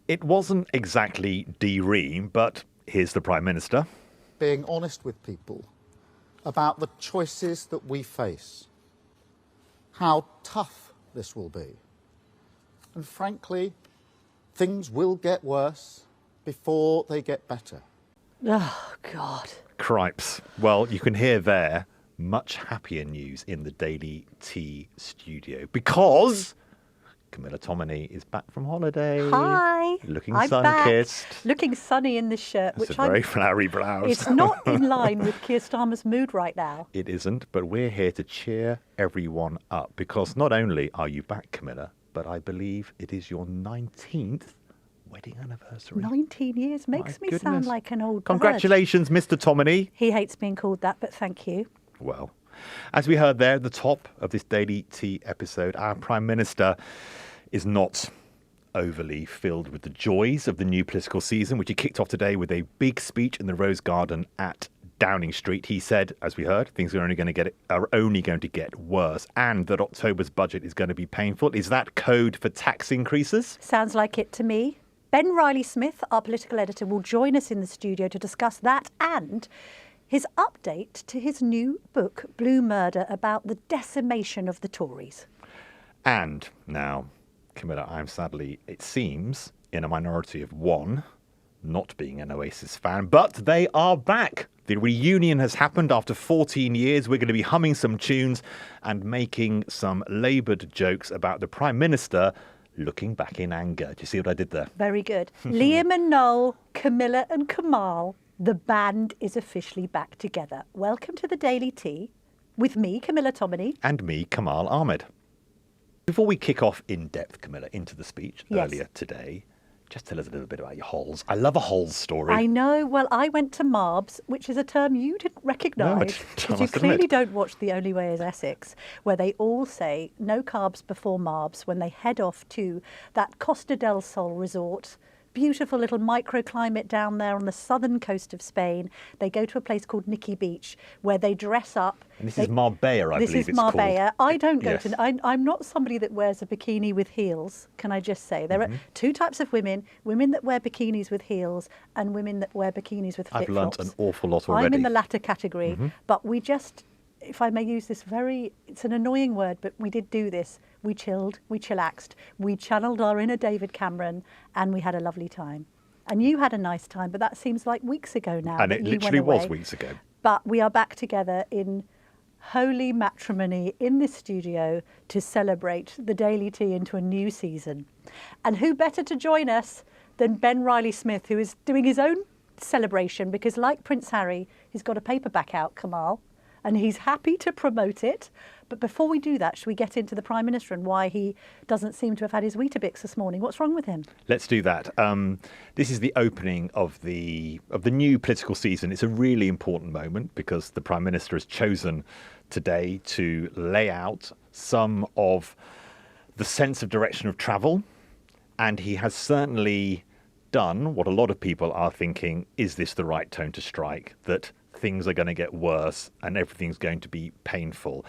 It wasn't exactly de-ream, but here's the Prime Minister. Being honest with people about the choices that we face, how tough this will be. And frankly, things will get worse before they get better. Oh, God. Cripes. Well, you can hear there much happier news in the Daily Tea studio because Camilla Tominey is back from holiday. Hi. Looking I'm sun-kissed. back, looking sunny in this shirt. It's a very flowery blouse. It's not in line with Keir Starmer's mood right now. It isn't, but we're here to cheer everyone up because not only are you back, Camilla, but I believe it is your 19th wedding anniversary. 19 years makes me sound like an old bird. Congratulations, Mr. Tominey. He hates being called that, but thank you. Well, as we heard there at the top of this Daily Tea episode, our Prime Minister is not overly filled with the joys of the new political season, which he kicked off today with a big speech in the Rose Garden at Downing Street. He said, as we heard, things are only going to get worse, and that October's budget is going to be painful. Is that code for tax increases? Sounds like it to me. Ben Riley-Smith, our political editor, will join us in the studio to discuss that and his update to his new book, Blue Murder, about the decimation of the Tories. And now, Camilla, I'm sadly, it seems, in a minority of one, not being an Oasis fan, but they are back. The reunion has happened after 14 years. We're going to be humming some tunes and making some laboured jokes about the Prime Minister looking back in anger. Do you see what I did there? Very good. Liam and Noel, Camilla and Kamal, the band is officially back together. Welcome to the Daily Tea with me, Camilla Tominey. And me, Kamal Ahmed. Before we kick off in depth, Camilla, into the speech earlier today, just tell us a little bit about your holes. I love a holes story. I know. Well, I went to Marbs, which is a term you didn't recognise because you clearly don't watch The Only Way is Essex, where they all say no carbs before Marbs when they head off to that Costa del Sol resort. Beautiful little microclimate down there on the southern coast of Spain. They go to a place called Nikki Beach where they dress up. And this is Marbella, I believe it's called. This is Marbella. I don't go to... I'm not somebody that wears a bikini with heels, can I just say. There are two types of women that wear bikinis with heels and women that wear bikinis with flip-flops. I've learnt an awful lot already. I'm in the latter category, but we just... If I may use this it's an annoying word, but we did do this. We chilled, we chillaxed, we channeled our inner David Cameron, and we had a lovely time. And you had a nice time, but that seems like weeks ago now. And it literally was weeks ago. But we are back together in holy matrimony in this studio to celebrate the Daily Tea into a new season. And who better to join us than Ben Riley-Smith, who is doing his own celebration, because like Prince Harry, he's got a paperback out, Kamal, and he's happy to promote it. But before we do that, should we get into the Prime Minister and why he doesn't seem to have had his Weetabix this morning? What's wrong with him? Let's do that. This is the opening of the new political season. It's a really important moment because the Prime Minister has chosen today to lay out some of the sense of direction of travel. And he has certainly done what a lot of people are thinking, is this the right tone to strike? That things are going to get worse and everything's going to be painful.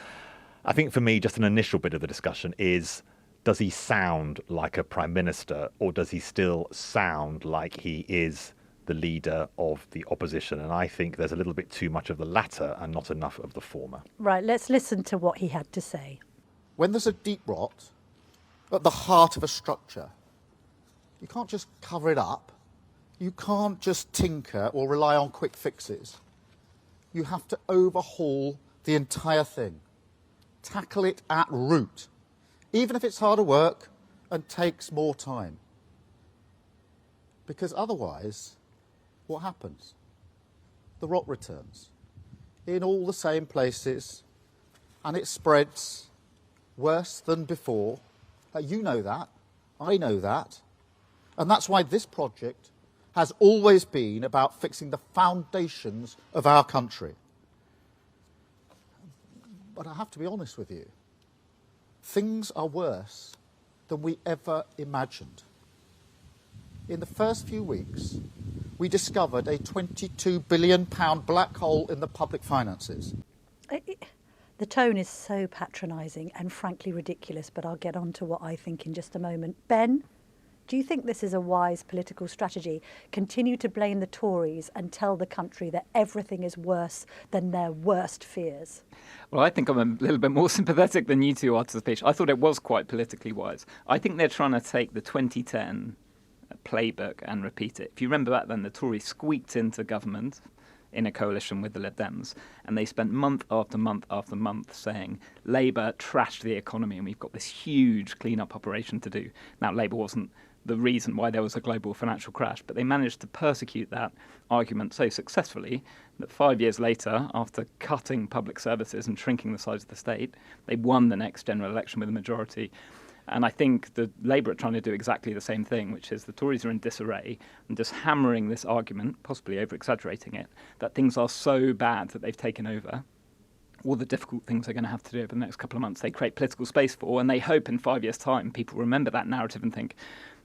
I think for me, just an initial bit of the discussion is, does he sound like a Prime Minister or does he still sound like he is the leader of the opposition? And I think there's a little bit too much of the latter and not enough of the former. Right, let's listen to what he had to say. When there's a deep rot at the heart of a structure, you can't just cover it up. You can't just tinker or rely on quick fixes. You have to overhaul the entire thing. Tackle it at root, even if it's harder work and takes more time. Because otherwise, what happens? The rot returns in all the same places and it spreads worse than before. You know that, I know that. And that's why this project has always been about fixing the foundations of our country. But I have to be honest with you, things are worse than we ever imagined. In the first few weeks, we discovered a £22 billion black hole in the public finances. The tone is so patronising and frankly ridiculous, but I'll get on to what I think in just a moment. Ben, Do you think this is a wise political strategy? Continue to blame the Tories and tell the country that everything is worse than their worst fears? Well, I think I'm a little bit more sympathetic than you two are to the pitch. I thought it was quite politically wise. I think they're trying to take the 2010 playbook and repeat it. If you remember back then, the Tories squeaked into government in a coalition with the Lib Dems, and they spent month after month after month saying Labour trashed the economy and we've got this huge clean-up operation to do. Now, Labour wasn't the reason why there was a global financial crash, but they managed to persecute that argument so successfully that 5 years later, after cutting public services and shrinking the size of the state, they won the next general election with a majority. And I think the Labour are trying to do exactly the same thing, which is the Tories are in disarray and just hammering this argument, possibly over-exaggerating it, that things are so bad that they've taken over. All the difficult things they're going to have to do over the next couple of months, they create political space for, and they hope in 5 years' time people remember that narrative and think,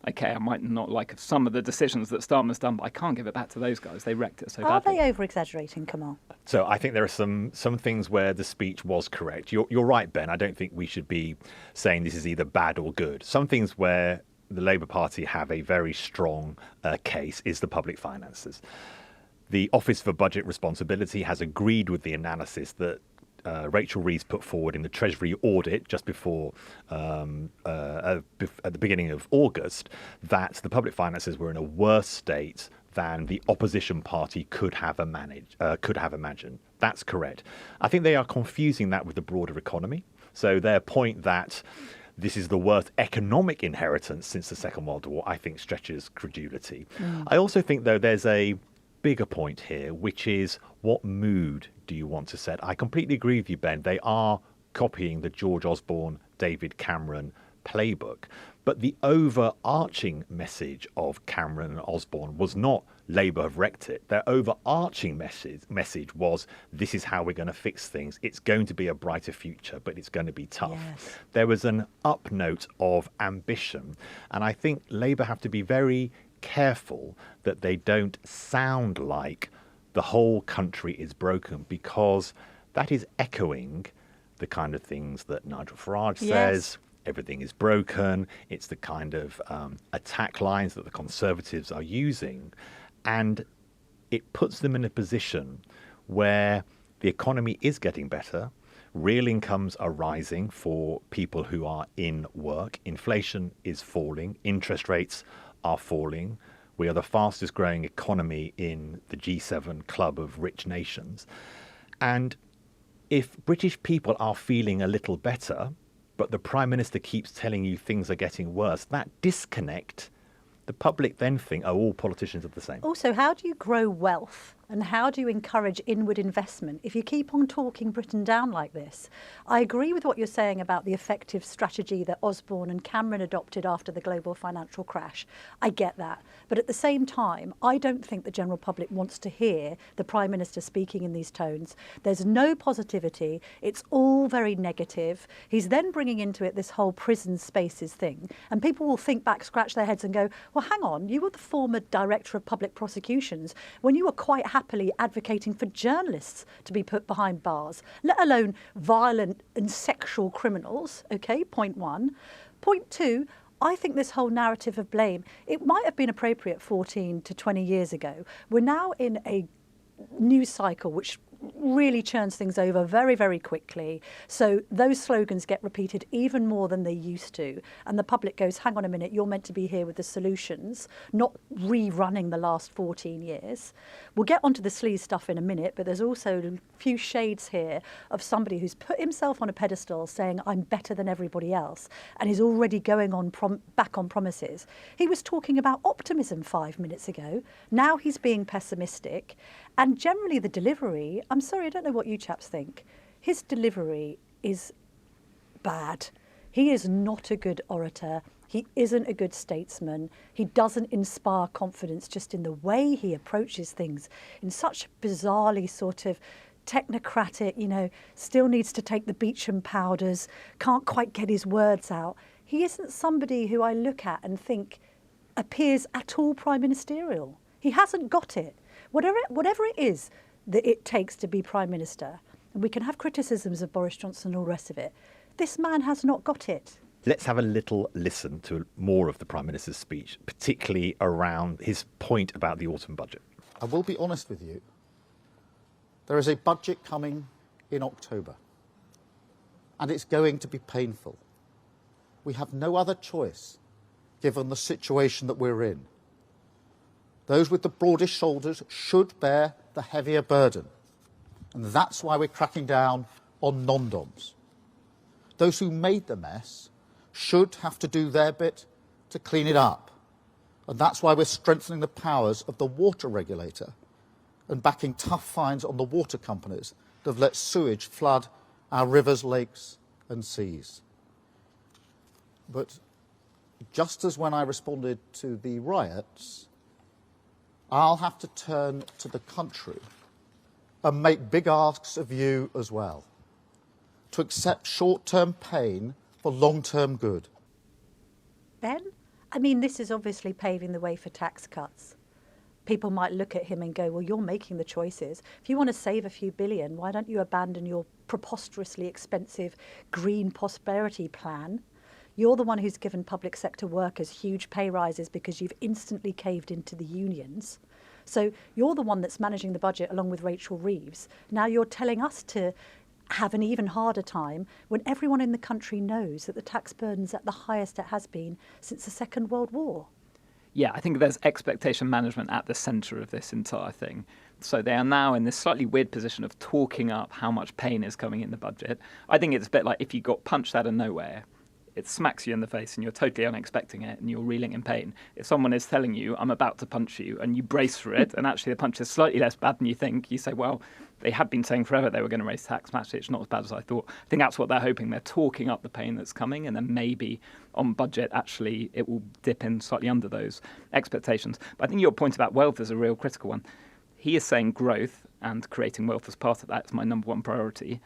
OK, I might not like some of the decisions that Starmer's done, but I can't give it back to those guys. They wrecked it so badly. Are they over-exaggerating, Kamal? So I think there are some things where the speech was correct. You're right, Ben. I don't think we should be saying this is either bad or good. Some things where the Labour Party have a very strong case is the public finances. The Office for Budget Responsibility has agreed with the analysis that Rachel Reeves put forward in the Treasury audit just before at the beginning of August, that the public finances were in a worse state than the opposition party could have imagined. That's correct. I think they are confusing that with the broader economy. So their point that this is the worst economic inheritance since the Second World War, I think stretches credulity. I also think, though, there's a bigger point here, which is what mood do you want to set? I completely agree with you, Ben. They are copying the George Osborne, David Cameron playbook. But the overarching message of Cameron and Osborne was not Labour have wrecked it. Their overarching message was this is how we're going to fix things. It's going to be a brighter future, but it's going to be tough. Yes. There was an up note of ambition. And I think Labour have to be very careful that they don't sound like the whole country is broken, because that is echoing the kind of things that Nigel Farage says. Everything is broken. It's the kind of attack lines that the Conservatives are using. And it puts them in a position where the economy is getting better. Real incomes are rising for people who are in work. Inflation is falling. Interest rates are falling. We are the fastest growing economy in the G7 club of rich nations. And if British people are feeling a little better, but the Prime Minister keeps telling you things are getting worse, that disconnect, the public then think, oh, all politicians are the same. Also, how do you grow wealth and how do you encourage inward investment if you keep on talking Britain down like this? I agree with what you're saying about the effective strategy that Osborne and Cameron adopted after the global financial crash. I get that. But at the same time, I don't think the general public wants to hear the Prime Minister speaking in these tones. There's no positivity. It's all very negative. He's then bringing into it this whole prison spaces thing. And people will think back, scratch their heads and go, well, hang on, you were the former Director of Public Prosecutions when you were quite happily advocating for journalists to be put behind bars, let alone violent and sexual criminals. OK, point one. Point two, I think this whole narrative of blame, it might have been appropriate 14 to 20 years ago. We're now in a news cycle which really churns things over very, very quickly. So those slogans get repeated even more than they used to. And the public goes, hang on a minute, you're meant to be here with the solutions, not rerunning the last 14 years. We'll get onto the sleaze stuff in a minute, but there's also a few shades here of somebody who's put himself on a pedestal saying, I'm better than everybody else, and is already going on back on promises. He was talking about optimism 5 minutes ago. Now he's being pessimistic. And generally the delivery, I'm sorry, I don't know what you chaps think. His delivery is bad. He is not a good orator. He isn't a good statesman. He doesn't inspire confidence just in the way he approaches things in such bizarrely sort of technocratic, still needs to take the Beecham powders, can't quite get his words out. He isn't somebody who I look at and think appears at all prime ministerial. He hasn't got it. Whatever it is that it takes to be Prime Minister, and we can have criticisms of Boris Johnson and all the rest of it, this man has not got it. Let's have a little listen to more of the Prime Minister's speech, particularly around his point about the autumn budget. I will be honest with you. There is a budget coming in October, and it's going to be painful. We have no other choice, given the situation that we're in. Those with the broadest shoulders should bear the heavier burden, and that's why we're cracking down on non-doms. Those who made the mess should have to do their bit to clean it up, and that's why we're strengthening the powers of the water regulator and backing tough fines on the water companies that have let sewage flood our rivers, lakes and seas. But just as when I responded to the riots, I'll have to turn to the country and make big asks of you as well, to accept short-term pain for long-term good. Ben? I mean, this is obviously paving the way for tax cuts. People might look at him and go, well, you're making the choices. If you want to save a few billion, why don't you abandon your preposterously expensive green prosperity plan? You're the one who's given public sector workers huge pay rises because you've instantly caved into the unions. So you're the one that's managing the budget along with Rachel Reeves. Now you're telling us to have an even harder time when everyone in the country knows that the tax burden's at the highest it has been since the Second World War. Yeah, I think there's expectation management at the centre of this entire thing. So they are now in this slightly weird position of talking up how much pain is coming in the budget. I think it's a bit like if you got punched out of nowhere, it smacks you in the face and you're totally unexpecting it and you're reeling in pain. If someone is telling you, I'm about to punch you, and you brace for it, and actually the punch is slightly less bad than you think, you say, well, they had been saying forever they were going to raise tax, actually it's not as bad as I thought. I think that's what they're hoping. They're talking up the pain that's coming, and then maybe on budget, actually, it will dip in slightly under those expectations. But I think your point about wealth is a real critical one. He is saying growth and creating wealth as part of that is my number one priority.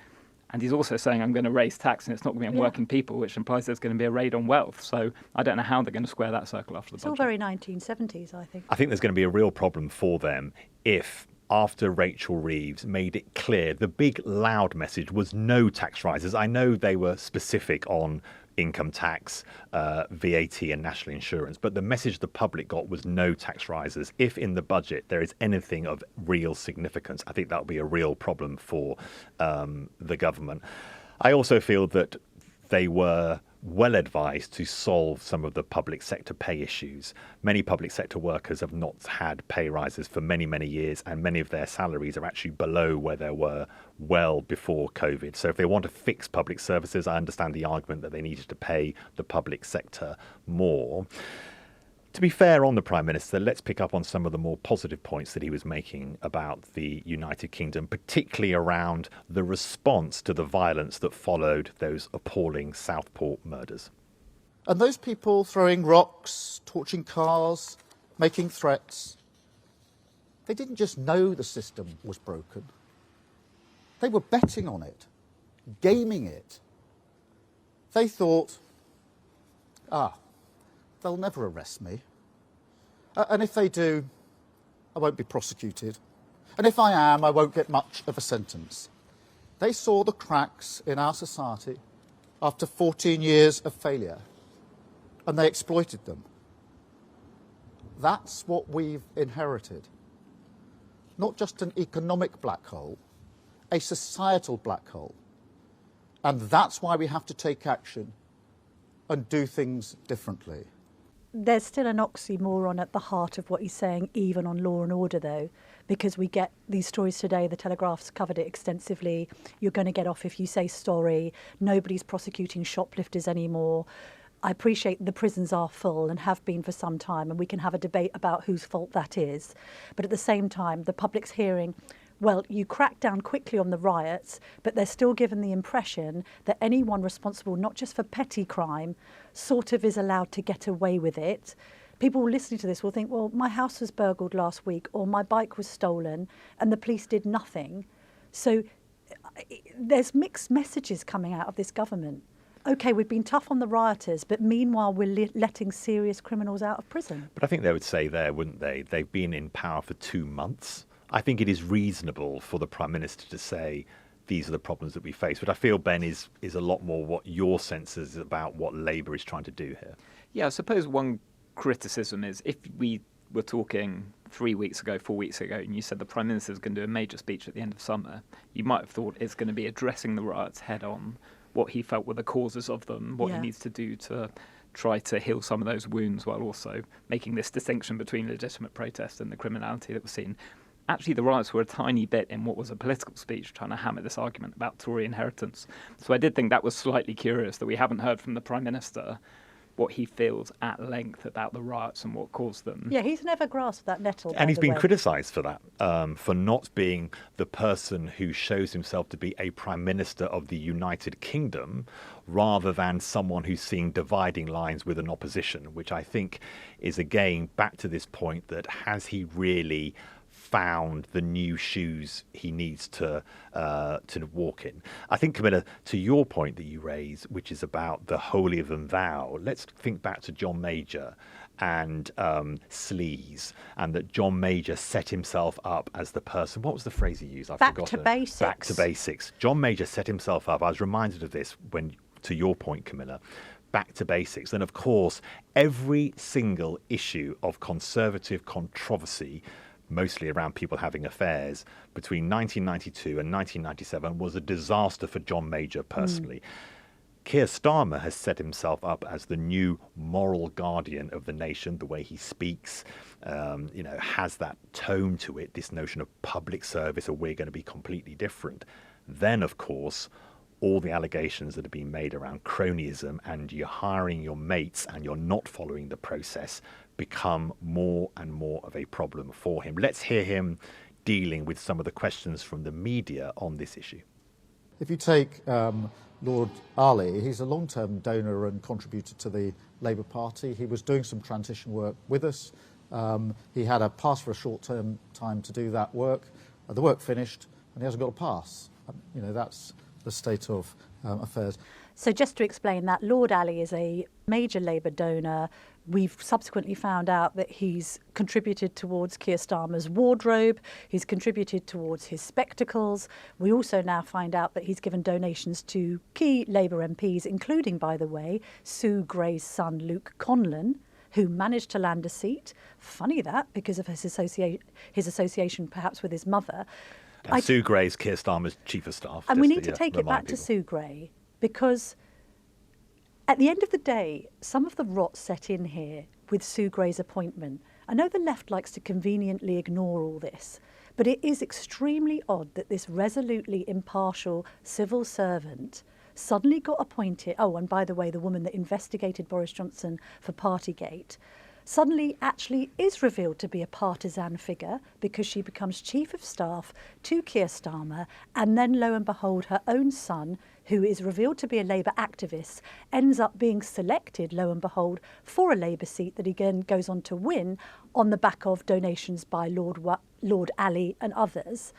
And he's also saying, I'm going to raise tax and it's not going to be on working people, which implies there's going to be a raid on wealth. So I don't know how they're going to square that circle after the budget. It's all very 1970s, I think. I think there's going to be a real problem for them if, after Rachel Reeves made it clear, the big loud message was no tax rises. I know they were specific on income tax, VAT and national insurance, but the message the public got was no tax rises. If in the budget there is anything of real significance, I think that will be a real problem for the government. I also feel that they were well advised to solve some of the public sector pay issues. Many public sector workers have not had pay rises for many, many years, and many of their salaries are actually below where they were well before COVID. So if they want to fix public services, I understand the argument that they needed to pay the public sector more. To be fair on the Prime Minister, let's pick up on some of the more positive points that he was making about the United Kingdom, particularly around the response to the violence that followed those appalling Southport murders. And those people throwing rocks, torching cars, making threats, they didn't just know the system was broken. They were betting on it, gaming it. They thought, they'll never arrest me. And if they do, I won't be prosecuted. And if I am, I won't get much of a sentence. They saw the cracks in our society after 14 years of failure, and they exploited them. That's what we've inherited. Not just an economic black hole, a societal black hole. And that's why we have to take action and do things differently. There's still an oxymoron at the heart of what he's saying, even on law and order, though, because we get these stories today. The Telegraph's covered it extensively. You're going to get off if you say sorry. Nobody's prosecuting shoplifters anymore. I appreciate the prisons are full and have been for some time, and we can have a debate about whose fault that is. But at the same time, the public's hearing, well, you crack down quickly on the riots, but they're still given the impression that anyone responsible, not just for petty crime, sort of is allowed to get away with it. People listening to this will think, well, my house was burgled last week, or my bike was stolen, and the police did nothing. So there's mixed messages coming out of this government. OK, we've been tough on the rioters, but meanwhile we're letting serious criminals out of prison. But I think they would say there, wouldn't they? They've been in power for 2 months. I think it is reasonable for the Prime Minister to say these are the problems that we face. But I feel, Ben, is a lot more what your sense is about what Labour is trying to do here. Yeah, I suppose one criticism is if we were talking 3 weeks ago, 4 weeks ago, and you said the Prime Minister is going to do a major speech at the end of summer, you might have thought it's going to be addressing the riots head on, what he felt were the causes of them, what he needs to do to try to heal some of those wounds, while also making this distinction between legitimate protest and the criminality that was seen. Actually, the riots were a tiny bit in what was a political speech trying to hammer this argument about Tory inheritance. So I did think that was slightly curious that we haven't heard from the Prime Minister what he feels at length about the riots and what caused them. Yeah, he's never grasped that nettle. And he's been criticised for that, for not being the person who shows himself to be a Prime Minister of the United Kingdom rather than someone who's seeing dividing lines with an opposition, which I think is, again, back to this point that has he really found the new shoes he needs to walk in. I think, Camilla, to your point that you raise, which is about the holier than thou, let's think back to John Major and sleaze, and that John Major set himself up as the person. What was the phrase he used? I've forgotten. Back to basics. Back to basics. John Major set himself up. I was reminded of this when, to your point, Camilla, back to basics. And of course, every single issue of Conservative controversy, mostly around people having affairs, between 1992 and 1997 was a disaster for John Major personally. Keir Starmer has set himself up as the new moral guardian of the nation, the way he speaks, has that tone to it, this notion of public service, or we're going to be completely different. Then, of course, all the allegations that have been made around cronyism and you're hiring your mates and you're not following the process become more and more of a problem for him. Let's hear him dealing with some of the questions from the media on this issue. If you take Lord Ali, he's a long-term donor and contributor to the Labour Party. He was doing some transition work with us. He had a pass for a short-term time to do that work. The work finished and he hasn't got a pass. That's the state of affairs. So just to explain that, Lord Ali is a major Labour donor. We've subsequently found out that he's contributed towards Keir Starmer's wardrobe. He's contributed towards his spectacles. We also now find out that he's given donations to key Labour MPs, including, by the way, Sue Gray's son, Luke Conlon, who managed to land a seat. Funny that, because of his association perhaps with his mother. And Sue Gray's Keir Starmer's chief of staff. And we need to take it back to Sue Gray, because at the end of the day, some of the rot set in here with Sue Gray's appointment. I know the left likes to conveniently ignore all this, but it is extremely odd that this resolutely impartial civil servant suddenly got appointed. Oh, and by the way, the woman that investigated Boris Johnson for Partygate suddenly actually is revealed to be a partisan figure because she becomes chief of staff to Keir Starmer, and then lo and behold, her own son, who is revealed to be a Labour activist, ends up being selected, lo and behold, for a Labour seat that he again goes on to win on the back of donations by Lord Ali and others.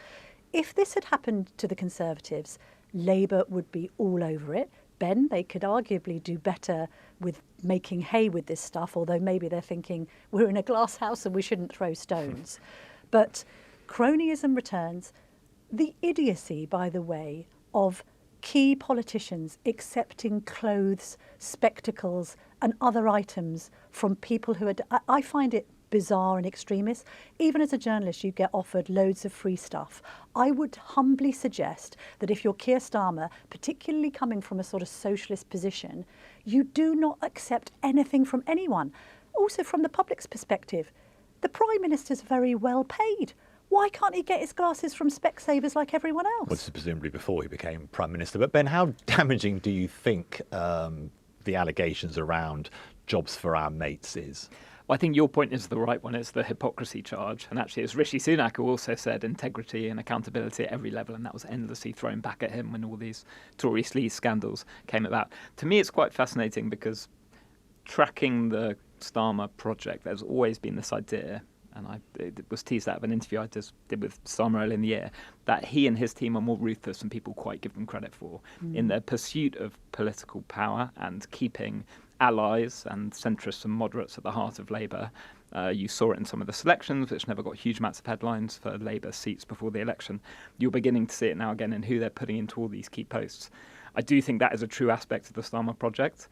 If this had happened to the Conservatives, Labour would be all over it. Ben, they could arguably do better with making hay with this stuff, although maybe they're thinking we're in a glass house and we shouldn't throw stones. But cronyism returns. The idiocy, by the way, of key politicians accepting clothes, spectacles and other items from people who are... I find it bizarre and extremist. Even as a journalist, you get offered loads of free stuff. I would humbly suggest that if you're Keir Starmer, particularly coming from a sort of socialist position, you do not accept anything from anyone. Also, from the public's perspective, the Prime Minister's very well paid. Why can't he get his glasses from Specsavers like everyone else? Well, this is presumably before he became Prime Minister. But Ben, how damaging do you think the allegations around jobs for our mates is? Well, I think your point is the right one. It's the hypocrisy charge. And actually, it's Rishi Sunak who also said integrity and accountability at every level, and that was endlessly thrown back at him when all these Tory sleaze scandals came about. To me, it's quite fascinating because tracking the Starmer project, there's always been this idea, and it was teased out of an interview I just did with Starmer earlier in the year, that he and his team are more ruthless than people quite give them credit for in their pursuit of political power and keeping allies and centrists and moderates at the heart of Labour. You saw it in some of the selections, which never got huge amounts of headlines for Labour seats before the election. You're beginning to see it now again in who they're putting into all these key posts. I do think that is a true aspect of the Starmer project.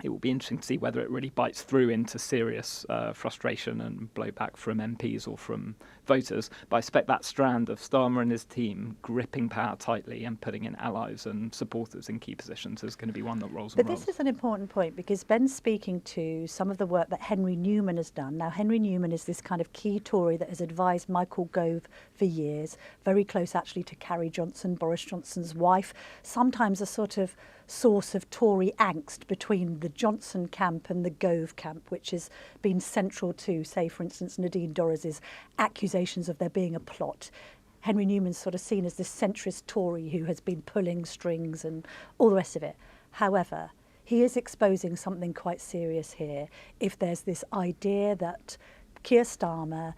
It will be interesting to see whether it really bites through into serious frustration and blowback from MPs or from voters. But I expect that strand of Starmer and his team gripping power tightly and putting in allies and supporters in key positions is going to be one that rolls and rolls. But this is an important point because Ben's speaking to some of the work that Henry Newman has done. Now, Henry Newman is this kind of key Tory that has advised Michael Gove for years, very close actually to Carrie Johnson, Boris Johnson's wife, sometimes a sort of source of Tory angst between the Johnson camp and the Gove camp, which has been central to, say, for instance, Nadine Dorries's accusations of there being a plot. Henry Newman's sort of seen as this centrist Tory who has been pulling strings and all the rest of it. However, he is exposing something quite serious here if there's this idea that Keir Starmer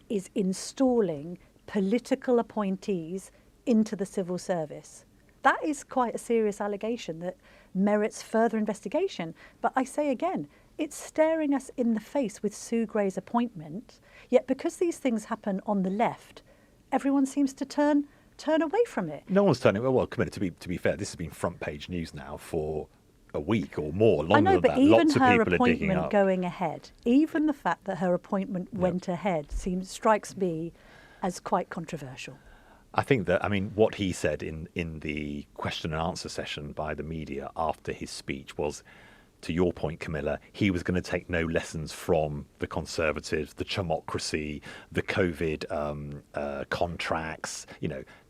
is installing political appointees into the civil service. That is quite a serious allegation that merits further investigation. But I say again, it's staring us in the face with Sue Gray's appointment. Yet because these things happen on the left, everyone seems to turn away from it. No one's turning. Well, Camilla, to be fair, this has been front page news now for a week or more, longer I know, than but that. even Lots of her people are digging appointment up. going ahead, even the fact that her appointment went ahead strikes me as quite controversial. I think that, what he said in the question and answer session by the media after his speech was, to your point, Camilla, he was going to take no lessons from the Conservatives, the Chumocracy, the COVID contracts.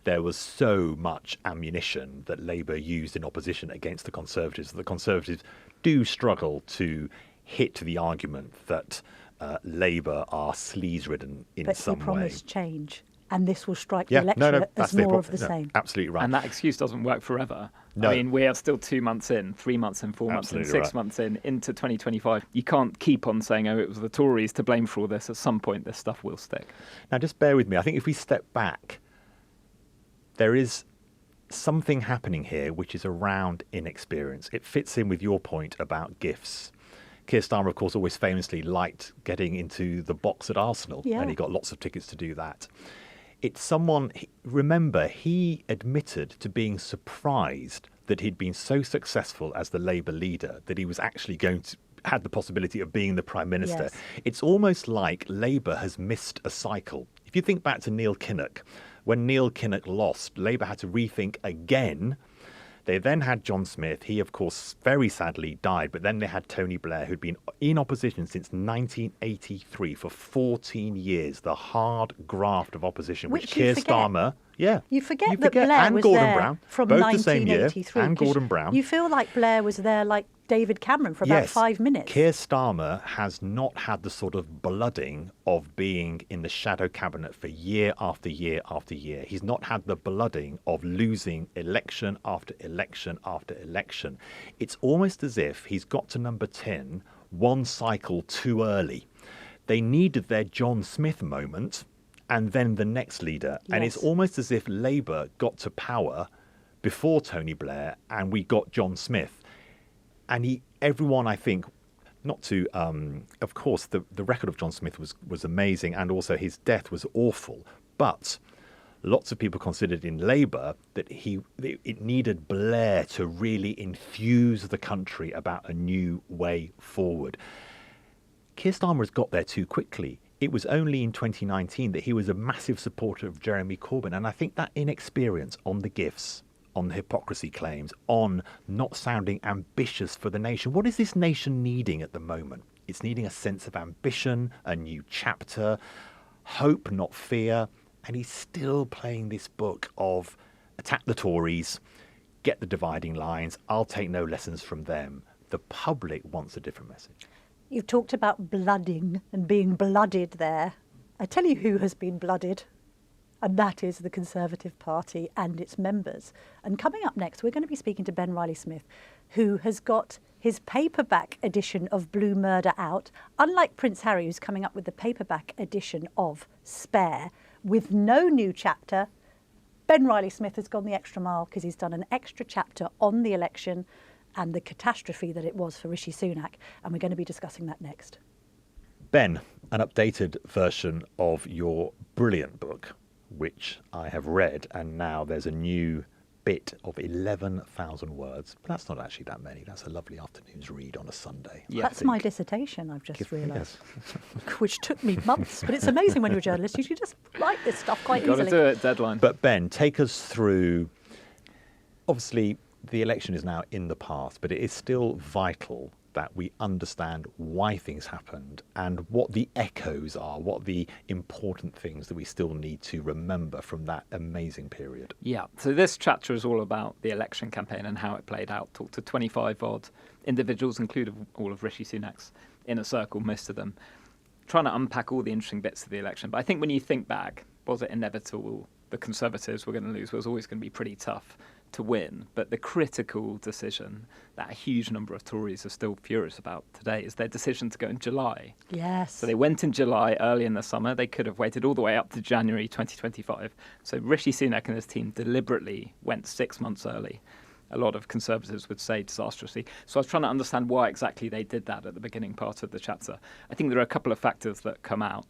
There was so much ammunition that Labour used in opposition against the Conservatives. The Conservatives do struggle to hit the argument that Labour are sleaze-ridden in some way. But he promised change. And this will strike the electorate as more of the same. Absolutely right. And that excuse doesn't work forever. No. We are still 2 months in, 3 months in, 4 months Absolutely in, 6 months in, into 2025. You can't keep on saying, it was the Tories to blame for all this. At some point, this stuff will stick. Now, just bear with me. I think if we step back, there is something happening here which is around inexperience. It fits in with your point about gifts. Keir Starmer, of course, always famously liked getting into the box at Arsenal, and he got lots of tickets to do that. It's someone, remember, he admitted to being surprised that he'd been so successful as the Labour leader that he was actually had the possibility of being the Prime Minister. Yes. It's almost like Labour has missed a cycle. If you think back to Neil Kinnock, when Neil Kinnock lost, Labour had to rethink again. They then had John Smith. He, of course, very sadly died. But then they had Tony Blair, who'd been in opposition since 1983 for 14 years. The hard graft of opposition, which Keir Starmer... Yeah. You forget that Blair and was Gordon there Brown, from both 1983. the same year, and Gordon Brown. You feel like Blair was there like David Cameron for about 5 minutes. Keir Starmer has not had the sort of blooding of being in the shadow cabinet for year after year after year. He's not had the blooding of losing election after election after election. It's almost as if he's got to number 10 one cycle too early. They needed their John Smith moment and then the next leader. Yes. And it's almost as if Labour got to power before Tony Blair and we got John Smith. And everyone, I think, not to, of course, the record of John Smith was amazing and also his death was awful. But lots of people considered in Labour that it needed Blair to really infuse the country about a new way forward. Keir Starmer has got there too quickly. It was only in 2019 that he was a massive supporter of Jeremy Corbyn. And I think that inexperience on the gifts, on the hypocrisy claims, on not sounding ambitious for the nation. What is this nation needing at the moment? It's needing a sense of ambition, a new chapter, hope, not fear. And he's still playing this book of attack the Tories, get the dividing lines, I'll take no lessons from them. The public wants a different message. You've talked about blooding and being blooded there. I tell you who has been blooded, and that is the Conservative Party and its members. And coming up next, we're going to be speaking to Ben Riley-Smith, who has got his paperback edition of Blue Murder out. Unlike Prince Harry, who's coming up with the paperback edition of Spare, with no new chapter, Ben Riley-Smith has gone the extra mile because he's done an extra chapter on the election and the catastrophe that it was for Rishi Sunak. And we're going to be discussing that next. Ben, an updated version of your brilliant book, which I have read, and now there's a new bit of 11,000 words. But that's not actually that many. That's a lovely afternoon's read on a Sunday. Yeah. That's my dissertation, I've just realised, Yes. which took me months. But it's amazing when you're a journalist. You can just write this stuff quite You've got to easily. do it, deadline. But Ben, take us through, obviously the election is now in the past, but it is still vital that we understand why things happened and what the echoes are, what the important things that we still need to remember from that amazing period. Yeah, so this chapter is all about the election campaign and how it played out. Talked to 25 odd individuals, including all of Rishi Sunak's inner circle, most of them, trying to unpack all the interesting bits of the election. But I think when you think back, was it inevitable the Conservatives were going to lose? It was always going to be pretty tough to win. But the critical decision that a huge number of Tories are still furious about today is their decision to go in July. Yes. So they went in July, early in the summer. They could have waited all the way up to January 2025. So Rishi Sunak and his team deliberately went 6 months early. A lot of Conservatives would say disastrously. So I was trying to understand why exactly they did that at the beginning part of the chapter. I think there are a couple of factors that come out,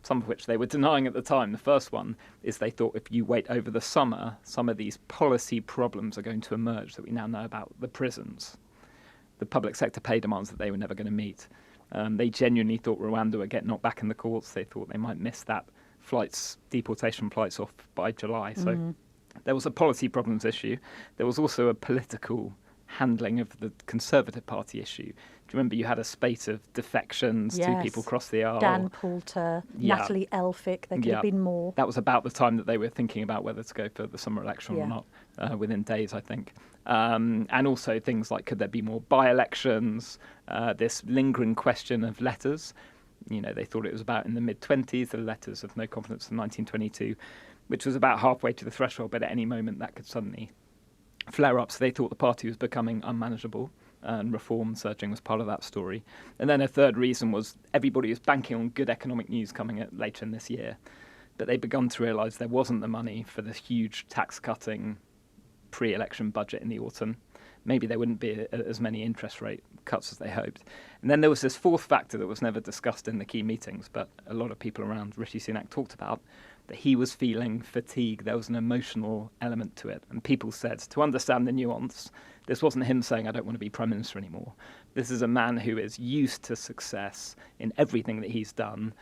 some of which they were denying at the time. The first one is they thought if you wait over the summer, some of these policy problems are going to emerge that we now know about. The prisons, the public sector pay demands that they were never going to meet. They genuinely thought Rwanda would get knocked back in the courts. They thought they might miss that deportation flights off by July. So there was a policy problems issue. There was also a political handling of the Conservative Party issue. Do you remember you had a spate of defections, Yes. 2 people crossed the aisle? Dan Poulter, Yeah. Natalie Elphick, there could have been more. That was about the time that they were thinking about whether to go for the summer election Yeah. or not, within days, I think. And also things like, could there be more by-elections? This lingering question of letters. You know, they thought it was about in the mid-20s, the letters of no confidence in 1922, which was about halfway to the threshold, but at any moment that could suddenly flare up. So they thought the party was becoming unmanageable, and reform surging was part of that story. And then a third reason was everybody was banking on good economic news coming later in this year. But they'd begun to realise there wasn't the money for this huge tax-cutting pre-election budget in the autumn. Maybe there wouldn't be as many interest rate cuts as they hoped. And then there was this fourth factor that was never discussed in the key meetings, but a lot of people around Rishi Sunak talked about, that he was feeling fatigue. There was an emotional element to it. And people said, to understand the nuance, this wasn't him saying, I don't want to be Prime Minister anymore. This is a man who is used to success in everything that he's done,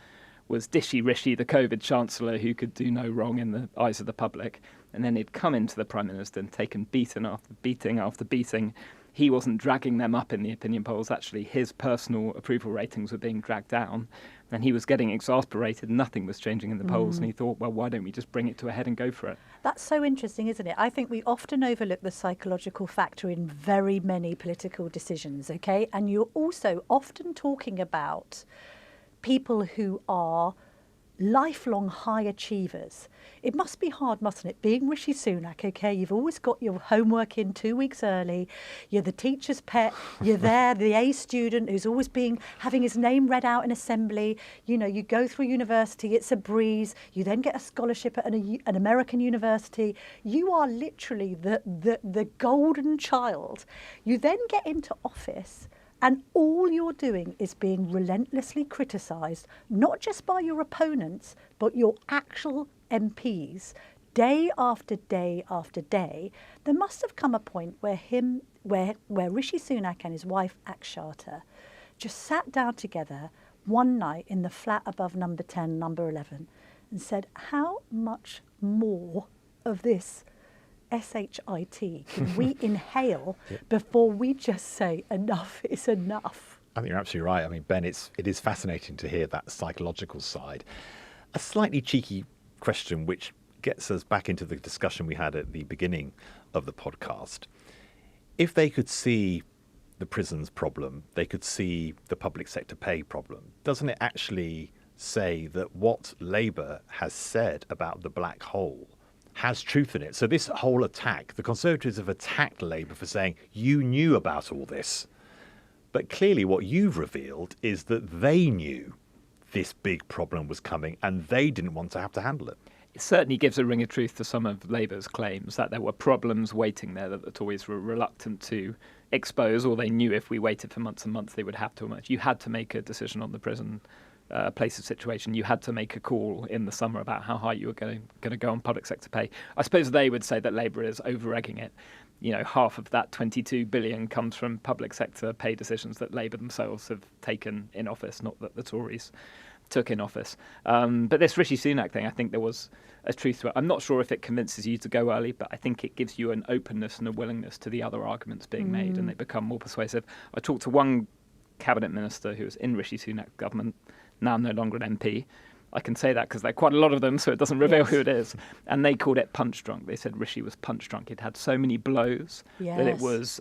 was Dishy Rishi, the COVID Chancellor, who could do no wrong in the eyes of the public. And then he'd come into the Prime Minister and taken beating after beating after beating. He wasn't dragging them up in the opinion polls. Actually, his personal approval ratings were being dragged down. And he was getting exasperated. Nothing was changing in the polls. And he thought, well, why don't we just bring it to a head and go for it? That's so interesting, isn't it? I think we often overlook the psychological factor in very many political decisions, okay? And you're also often talking about people who are lifelong high achievers. It must be hard, mustn't it? Being Rishi Sunak, okay, you've always got your homework in 2 weeks early. You're the teacher's pet. You're there, the A student who's always having his name read out in assembly. You know, you go through university, it's a breeze. You then get a scholarship at an American university. You are literally the golden child. You then get into office, and all you're doing is being relentlessly criticised, not just by your opponents, but your actual MPs, day after day after day. There must have come a point where Rishi Sunak and his wife Akshata just sat down together one night in the flat above number 10, number 11, and said, how much more of this SHIT can we inhale before we just say enough is enough? I think you're absolutely right. I mean, Ben, it is fascinating to hear that psychological side. A slightly cheeky question, which gets us back into the discussion we had at the beginning of the podcast. If they could see the prisons problem, they could see the public sector pay problem, doesn't it actually say that what Labour has said about the black hole has truth in it? So this whole attack, the Conservatives have attacked Labour for saying, you knew about all this. But clearly what you've revealed is that they knew this big problem was coming and they didn't want to have to handle it. It certainly gives a ring of truth to some of Labour's claims that there were problems waiting there that the Tories were reluctant to expose, or they knew if we waited for months and months they would have to emerge. You had to make a decision on the prison place of situation, you had to make a call in the summer about how high you were going to go on public sector pay. I suppose they would say that Labour is over-egging it. Half of that 22 billion comes from public sector pay decisions that Labour themselves have taken in office, not that the Tories took in office. But this Rishi Sunak thing, I think there was a truth to it. I'm not sure if it convinces you to go early, but I think it gives you an openness and a willingness to the other arguments being made, and they become more persuasive. I talked to one cabinet minister who was in Rishi Sunak's government, now no longer an MP. I can say that because there are quite a lot of them, so it doesn't reveal who it is. And they called it punch drunk. They said Rishi was punch drunk. He'd had so many blows that it was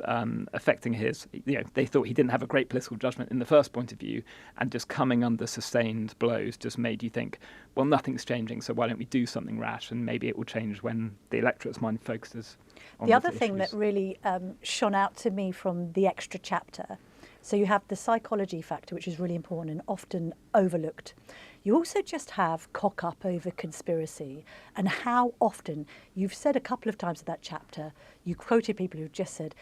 affecting his. They thought he didn't have a great political judgment in the first point of view, and just coming under sustained blows just made you think, well, nothing's changing, so why don't we do something rash? And maybe it will change when the electorate's mind focuses on the other issues. thing that really shone out to me from the extra chapter. So you have the psychology factor, which is really important and often overlooked. You also just have cock up over conspiracy, and how often, you've said a couple of times in that chapter, you quoted people who just said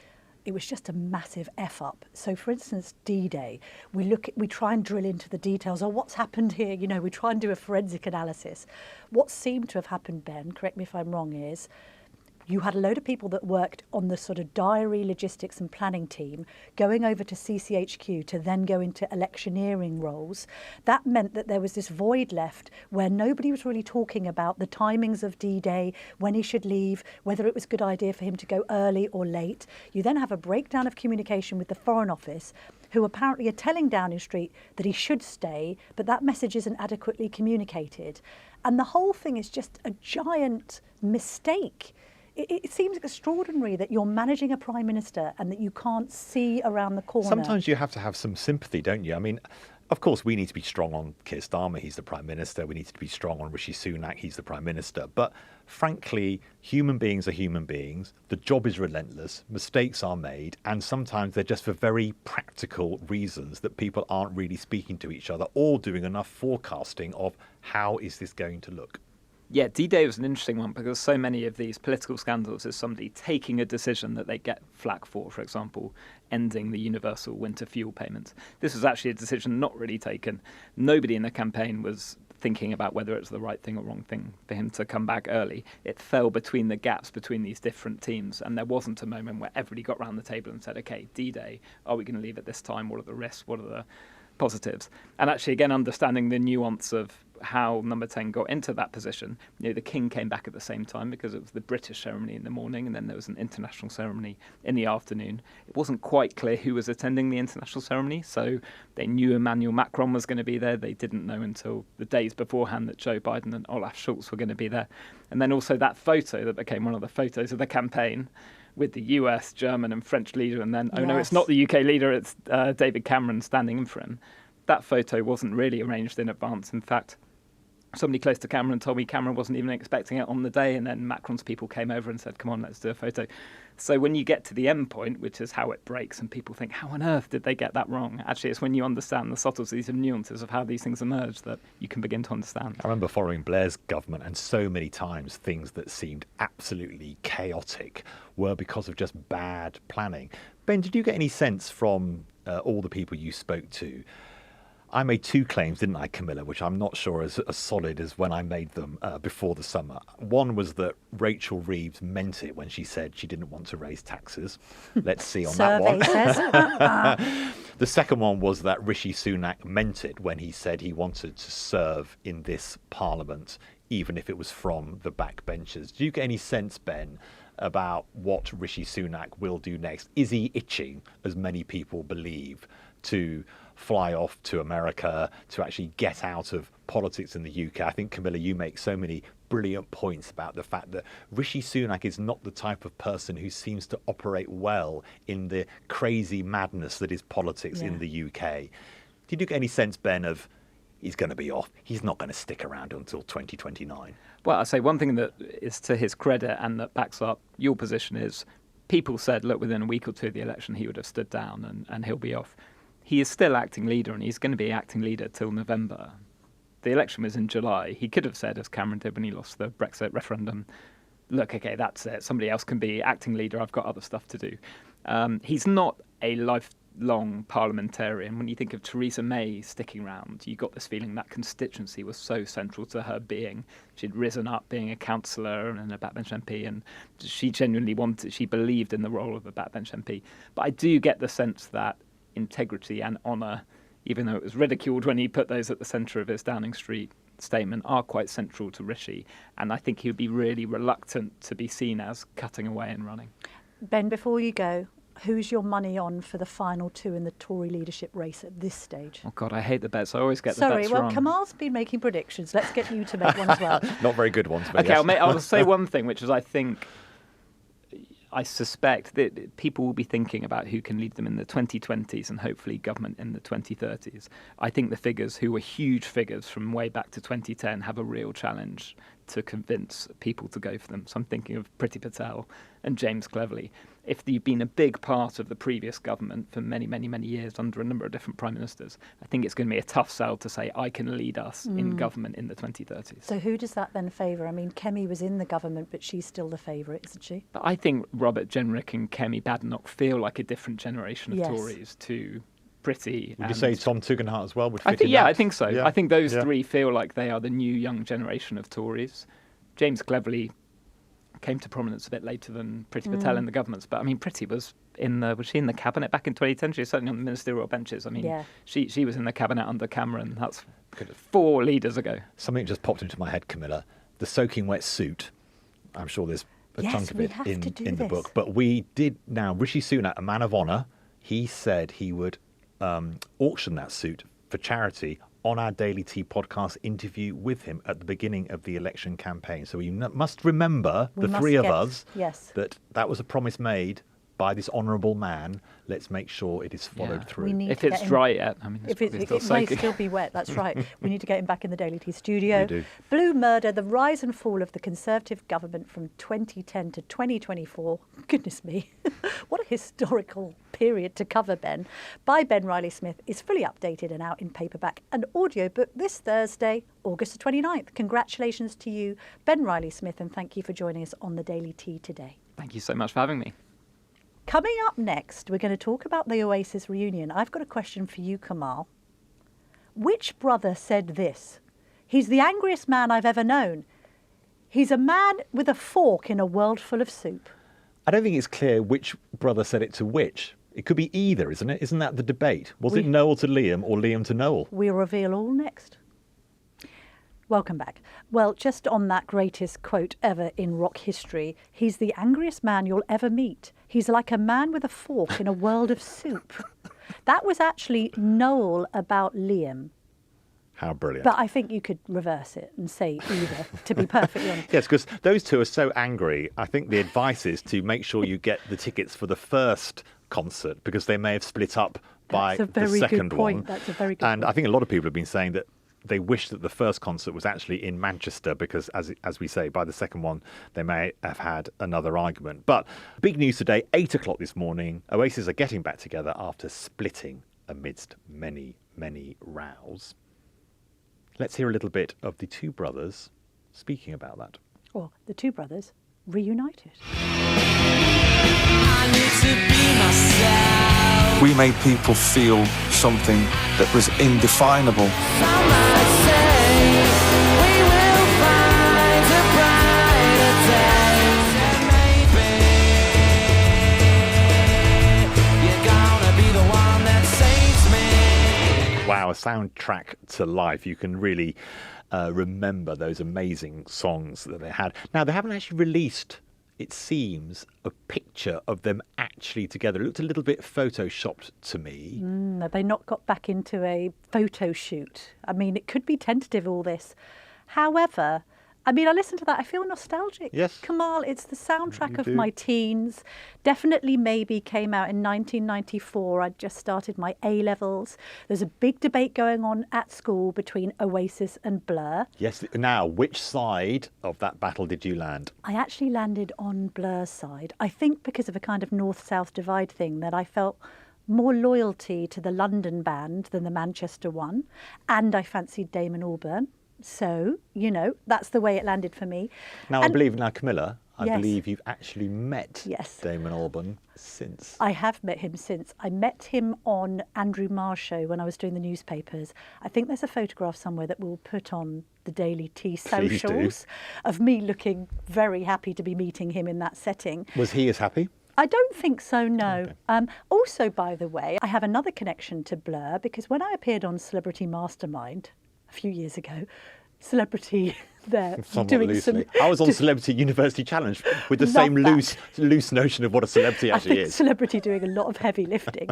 it was just a massive F up. So for instance, D-Day, we try and drill into the details of what's happened here. We try and do a forensic analysis. What seemed to have happened, Ben, correct me if I'm wrong, is you had a load of people that worked on the sort of diary, logistics and planning team going over to CCHQ to then go into electioneering roles. That meant that there was this void left where nobody was really talking about the timings of D-Day, when he should leave, whether it was a good idea for him to go early or late. You then have a breakdown of communication with the Foreign Office, who apparently are telling Downing Street that he should stay, but that message isn't adequately communicated. And the whole thing is just a giant mistake. It seems extraordinary that you're managing a prime minister and that you can't see around the corner. Sometimes you have to have some sympathy, don't you? I mean, of course, we need to be strong on Keir Starmer. He's the prime minister. We need to be strong on Rishi Sunak. He's the prime minister. But frankly, human beings are human beings. The job is relentless. Mistakes are made. And sometimes they're just for very practical reasons that people aren't really speaking to each other or doing enough forecasting of how is this going to look. Yeah, D-Day was an interesting one because so many of these political scandals is somebody taking a decision that they get flack for example, ending the universal winter fuel payments. This was actually a decision not really taken. Nobody in the campaign was thinking about whether it was the right thing or wrong thing for him to come back early. It fell between the gaps between these different teams, and there wasn't a moment where everybody got round the table and said, OK, D-Day, are we going to leave at this time? What are the risks? What are the positives? And actually, again, understanding the nuance of how Number 10 got into that position. The King came back at the same time because it was the British ceremony in the morning and then there was an international ceremony in the afternoon. It wasn't quite clear who was attending the international ceremony, so they knew Emmanuel Macron was going to be there. They didn't know until the days beforehand that Joe Biden and Olaf Scholz were going to be there. And then also that photo that became one of the photos of the campaign with the US, German and French leader, and then, no, it's not the UK leader, it's David Cameron standing in for him. That photo wasn't really arranged in advance. In fact, somebody close to Cameron told me Cameron wasn't even expecting it on the day, and then Macron's people came over and said, come on, let's do a photo. So when you get to the end point, which is how it breaks, and people think, how on earth did they get that wrong? Actually, it's when you understand the subtleties and nuances of how these things emerge that you can begin to understand. I remember following Blair's government, and so many times things that seemed absolutely chaotic were because of just bad planning. Ben, did you get any sense from all the people you spoke to? I made two claims, didn't I, Camilla, which I'm not sure is as solid as when I made them before the summer. One was that Rachel Reeves meant it when she said she didn't want to raise taxes. Let's see on that one. Says. The second one was that Rishi Sunak meant it when he said he wanted to serve in this parliament, even if it was from the backbenchers. Do you get any sense, Ben, about what Rishi Sunak will do next? Is he itching, as many people believe, to fly off to America, to actually get out of politics in the UK? I think, Camilla, you make so many brilliant points about the fact that Rishi Sunak is not the type of person who seems to operate well in the crazy madness that is politics in the UK. Did you get any sense, Ben, of he's going to be off, he's not going to stick around until 2029? Well, I'll say one thing that is to his credit and that backs up your position is people said, look, within a week or two of the election, he would have stood down and he'll be off. He is still acting leader, and he's going to be acting leader till November. The election was in July. He could have said, as Cameron did when he lost the Brexit referendum, look, OK, that's it. Somebody else can be acting leader. I've got other stuff to do. He's not a long parliamentarian. When you think of Theresa May sticking around, you got this feeling that constituency was so central to her being. She'd risen up being a councillor and a backbench MP, and she genuinely she believed in the role of a backbench MP. But I do get the sense that integrity and honour, even though it was ridiculed when he put those at the centre of his Downing Street statement, are quite central to Rishi. And I think he would be really reluctant to be seen as cutting away and running. Ben, before you go, who's your money on for the final two in the Tory leadership race at this stage? Oh, God, I hate the bets. I always get the bets wrong. Sorry, well, Kamal's been making predictions. Let's get you to make one as well. Not very good ones, but okay, yes. I'll say one thing, which is I suspect that people will be thinking about who can lead them in the 2020s and hopefully government in the 2030s. I think the figures, who were huge figures from way back to 2010, have a real challenge to convince people to go for them. So I'm thinking of Priti Patel and James Cleverly. If you've been a big part of the previous government for many, many, many years under a number of different prime ministers, I think it's going to be a tough sell to say, I can lead us in government in the 2030s. So who does that then favour? I mean, Kemi was in the government, but she's still the favourite, isn't she? But I think Robert Jenrick and Kemi Badenoch feel like a different generation of Yes. Tories to Priti. Would you say Tom Tugendhat as well would fit I think, in yeah, that? I think so. Yeah. I think those Yeah. three feel like they are the new young generation of Tories. James Cleverly came to prominence a bit later than Priti Patel in the governments, but I mean, Priti was she in the cabinet back in 2010? She was certainly on the ministerial benches. I mean, Yeah. she was in the cabinet under Cameron. That's 4 leaders ago. Something just popped into my head, Camilla. The soaking wet suit. I'm sure there's a Yes, chunk of we it have in to do the this. book. But we did now, Rishi Sunak, a man of honour, he said he would auction that suit for charity on our Daily Tea podcast interview with him at the beginning of the election campaign. So we must remember, We the must three of get- us, yes. that was a promise made by this honourable man. Let's make sure it is followed Yeah. through. We need If to it's get him- dry yet, I mean, it's If it, probably it still may soaking. still be wet, that's right. We need to get him back in the Daily Tea studio. We do. Blue Murder, the rise and fall of the Conservative government from 2010 to 2024. Goodness me, what a historical period to cover, Ben. By Ben Riley Smith, is fully updated and out in paperback and audiobook this Thursday, August the 29th. Congratulations to you, Ben Riley Smith, and thank you for joining us on the Daily Tea today. Thank you so much for having me. Coming up next, we're going to talk about the Oasis reunion. I've got a question for you, Kamal. Which brother said this? He's the angriest man I've ever known. He's a man with a fork in a world full of soup. I don't think it's clear which brother said it to which. It could be either, isn't it? Isn't that the debate? Was it Noel to Liam or Liam to Noel? We'll reveal all next. Welcome back. Well, just on that greatest quote ever in rock history, he's the angriest man you'll ever meet. He's like a man with a fork in a world of soup. That was actually Noel about Liam. How brilliant. But I think you could reverse it and say either, to be perfectly honest. Yes, because those two are so angry. I think the advice is to make sure you get the tickets for the first concert, because they may have split up by That's a the very good second point. one. That's a very good And point. I think a lot of people have been saying that they wish that the first concert was actually in Manchester, because, as we say, by the second one, they may have had another argument. But big news today, 8 o'clock this morning, Oasis are getting back together after splitting amidst many, many rows. Let's hear a little bit of the two brothers speaking about that. Or the two brothers reunited. We made people feel something that was indefinable. Wow, a soundtrack to life. You can really remember those amazing songs that they had. Now, they haven't actually released, it seems, a picture of them actually together. It looked a little bit photoshopped to me. Have they not got back into a photo shoot? I mean, it could be tentative, all this. However, I mean, I listen to that, I feel nostalgic. Yes. Kamal, it's the soundtrack You of do. my teens. Definitely Maybe came out in 1994. I'd just started my A-levels. There's a big debate going on at school between Oasis and Blur. Yes, now, which side of that battle did you land? I actually landed on Blur's side. I think because of a kind of north-south divide thing, that I felt more loyalty to the London band than the Manchester one. And I fancied Damon Albarn. So, you know, that's the way it landed for me. Now, I And- believe, now, Camilla, I Yes. believe you've actually met Yes. Damon Albarn since. I have met him since. I met him on Andrew Marr's show when I was doing the newspapers. I think there's a photograph somewhere that we'll put on the Daily Tea Please do. socials of me looking very happy to be meeting him in that setting. Was he as happy? I don't think so, no. Okay. Also, by the way, I have another connection to Blur because when I appeared on Celebrity Mastermind a few years ago, Celebrity there Somewhat doing loosely. some... I was on Celebrity University Challenge with the Love same that. loose notion of what a celebrity I actually think is. Celebrity doing a lot of heavy lifting.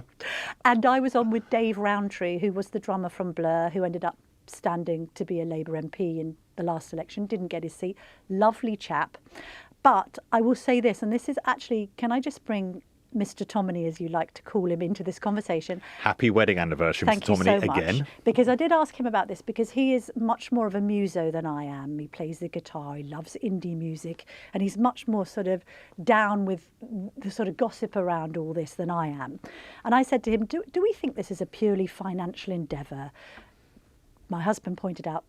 And I was on with Dave Rowntree, who was the drummer from Blur, who ended up standing to be a Labour MP in the last election, didn't get his seat. Lovely chap. But I will say this, and this is actually, can I just bring Mr. Tomini, as you like to call him, into this conversation? Happy wedding anniversary, Thank Mr. you Tomini, so much. again. Because I did ask him about this, because he is much more of a muso than I am. He plays the guitar, he loves indie music, and he's much more sort of down with the sort of gossip around all this than I am. And I said to him, do we think this is a purely financial endeavour? My husband pointed out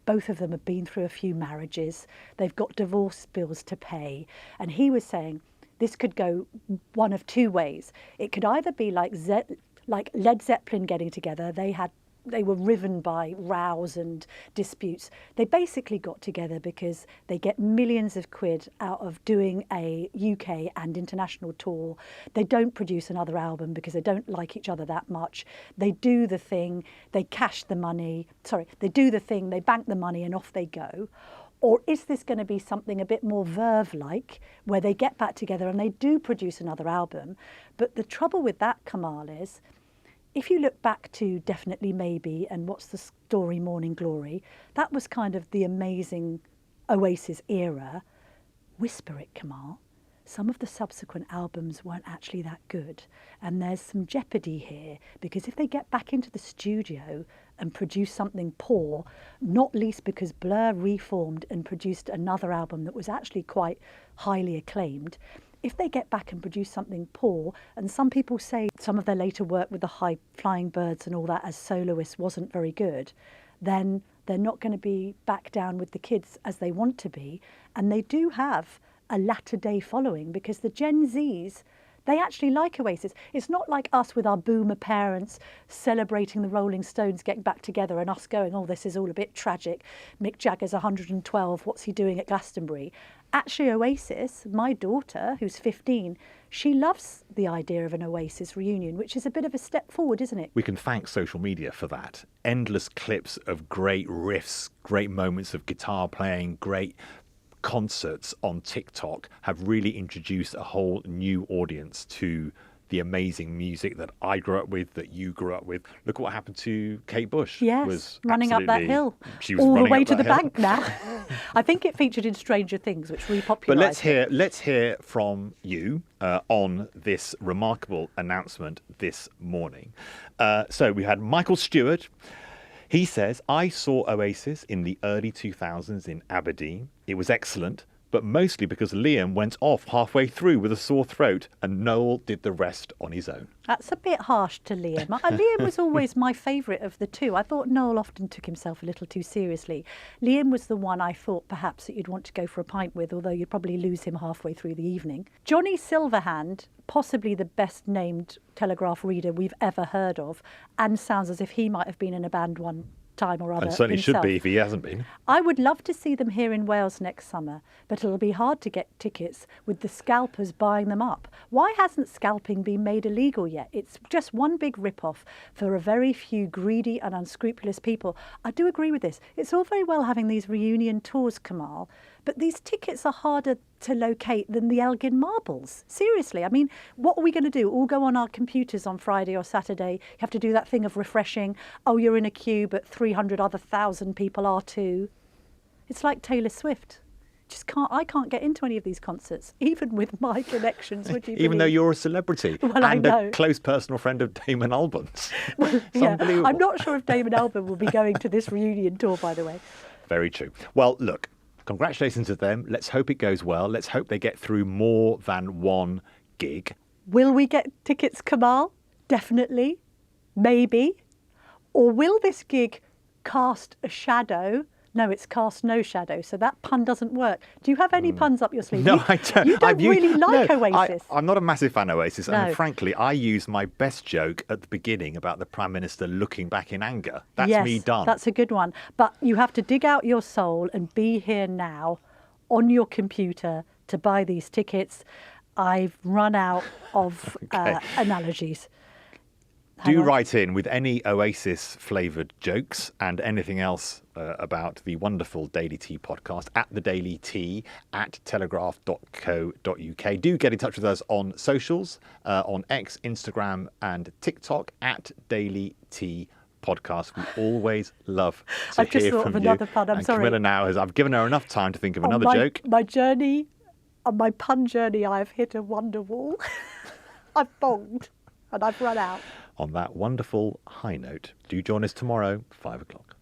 both of them have been through a few marriages. They've got divorce bills to pay. And he was saying this could go one of two ways. It could either be like Led Zeppelin getting together. They were riven by rows and disputes. They basically got together because they get millions of quid out of doing a UK and international tour. They don't produce another album because they don't like each other that much. They do the thing, they cash the money. Sorry, they do the thing, they bank the money and off they go. Or is this going to be something a bit more Verve-like, where they get back together and they do produce another album? But the trouble with that, Kamal, is if you look back to Definitely Maybe and What's the Story, Morning Glory, that was kind of the amazing Oasis era. Whisper It, Kamal. Some of the subsequent albums weren't actually that good. And there's some jeopardy here, because if they get back into the studio and produce something poor, not least because Blur reformed and produced another album that was actually quite highly acclaimed, if they get back and produce something poor, and some people say some of their later work with the High Flying Birds and all that as soloists wasn't very good, then they're not going to be back down with the kids as they want to be. And they do have a latter day following, because the Gen Zs, they actually like Oasis. It's not like us with our boomer parents celebrating the Rolling Stones getting back together and us going, oh, this is all a bit tragic. Mick Jagger's 112, what's he doing at Glastonbury? Actually, Oasis, my daughter, who's 15, she loves the idea of an Oasis reunion, which is a bit of a step forward, isn't it? We can thank social media for that. Endless clips of great riffs, great moments of guitar playing, great concerts on TikTok have really introduced a whole new audience to the amazing music that I grew up with, that you grew up with. Look what happened to Kate Bush. Yes, running up that hill. She was all the running way up to the that hill. bank now. I think it featured in Stranger Things, which repopularised But it. let's hear from you on this remarkable announcement this morning. So we had Michael Stewart. He says, I saw Oasis in the early 2000s in Aberdeen. It was excellent, but mostly because Liam went off halfway through with a sore throat and Noel did the rest on his own. That's a bit harsh to Liam. Liam was always my favourite of the two. I thought Noel often took himself a little too seriously. Liam was the one I thought perhaps that you'd want to go for a pint with, although you'd probably lose him halfway through the evening. Johnny Silverhand, possibly the best named Telegraph reader we've ever heard of, and sounds as if he might have been in a band one time or other And certainly himself. should be if he hasn't been. I would love to see them here in Wales next summer, but it'll be hard to get tickets with the scalpers buying them up. Why hasn't scalping been made illegal yet? It's just one big rip-off for a very few greedy and unscrupulous people. I do agree with this. It's all very well having these reunion tours, Kamal, but these tickets are harder to locate than the Elgin Marbles. Seriously, I mean, what are we going to do? All go on our computers on Friday or Saturday? You have to do that thing of refreshing. Oh, you're in a queue, but 300 other thousand people are too. It's like Taylor Swift. I can't get into any of these concerts, even with my connections, would you Even though believe? you're a celebrity Well, I and know. a close personal friend of Damon Albarn's. Well, It's yeah, unbelievable. I'm not sure if Damon Albarn will be going to this reunion tour, by the way. Very true. Well, look, congratulations to them. Let's hope it goes well. Let's hope they get through more than one gig. Will we get tickets, Kamal? Definitely. Maybe. Or will this gig cast a shadow, No, it's cast no shadow. So that pun doesn't work. Do you have any puns up your sleeve? No, you, I don't. You don't really like no, Oasis. I'm not a massive fan of Oasis. No. And frankly, I use my best joke at the beginning about the Prime Minister looking back in anger. That's yes, me done. That's a good one. But you have to dig out your soul and be here now on your computer to buy these tickets. I've run out of analogies. Do write in with any Oasis-flavoured jokes and anything else about the wonderful Daily Tea podcast at the Daily Tea at telegraph.co.uk. Do get in touch with us on socials, on X, Instagram and TikTok at Daily Tea podcast. We always love to I've just hear thought from of you. another pun. I'm and sorry. Camilla now I've given her enough time to think of another joke. My journey, on my pun journey, I've hit a wonder wall. I've bonged and I've run out. On that wonderful high note, do join us tomorrow, 5 o'clock.